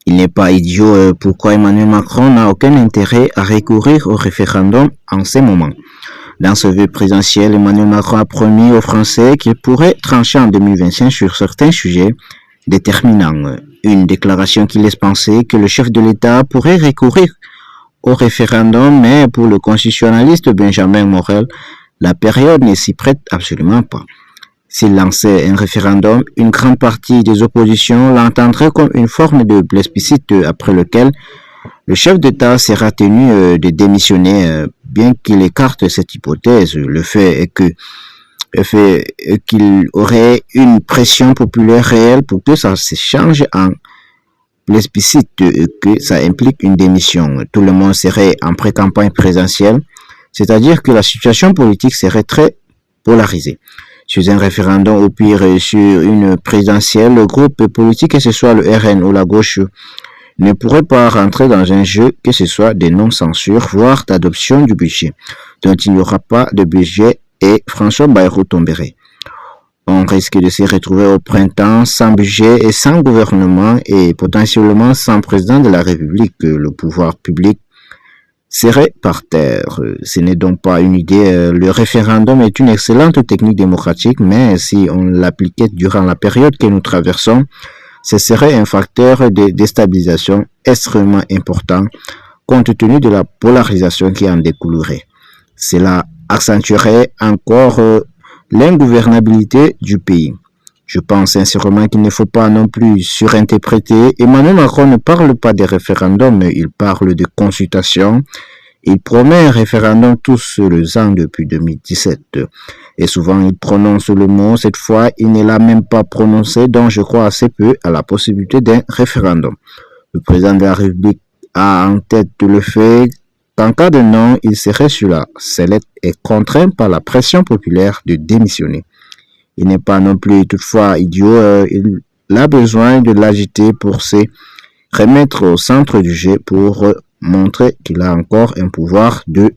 Il n'est pas idiot pourquoi Emmanuel Macron n'a aucun intérêt à recourir au référendum en ce moment. Dans ce vœu présidentiel, Emmanuel Macron a promis aux Français qu'il pourrait trancher en 2025 sur certains sujets déterminants. Une déclaration qui laisse penser que le chef de l'État pourrait recourir au référendum, mais pour le constitutionnaliste Benjamin Morel, la période ne s'y prête absolument pas. S'il lançait un référendum, une grande partie des oppositions l'entendrait comme une forme de plébiscite après lequel le chef d'État sera tenu de démissionner, bien qu'il écarte cette hypothèse. Le fait est qu'il aurait une pression populaire réelle pour que ça se change en plébiscite et que ça implique une démission. Tout le monde serait en pré-campagne présidentielle, c'est-à-dire que la situation politique serait très polarisée. Sur un référendum, au pire sur une présidentielle, le groupe politique, que ce soit le RN ou la gauche, ne pourrait pas rentrer dans un jeu, que ce soit des non-censures, voire d'adoption du budget, dont il n'y aura pas de budget et François Bayrou tomberait. On risque de se retrouver au printemps sans budget et sans gouvernement et potentiellement sans président de la République. Le pouvoir public serait par terre. Ce n'est donc pas une idée. Le référendum est une excellente technique démocratique, mais si on l'appliquait durant la période que nous traversons, ce serait un facteur de déstabilisation extrêmement important compte tenu de la polarisation qui en découlerait. Cela accentuerait encore l'ingouvernabilité du pays. Je pense sincèrement qu'il ne faut pas non plus surinterpréter. Emmanuel Macron ne parle pas de référendum, il parle de consultation. Il promet un référendum tous les ans depuis 2017. Et souvent, il prononce le mot. Cette fois, il ne l'a même pas prononcé, donc je crois assez peu à la possibilité d'un référendum. Le président de la République a en tête le fait qu'en cas de non, il serait sur la sellette et contraint par la pression populaire de démissionner. Il n'est pas non plus toutefois idiot, il a besoin de l'agiter pour se remettre au centre du jeu pour montrer qu'il a encore un pouvoir de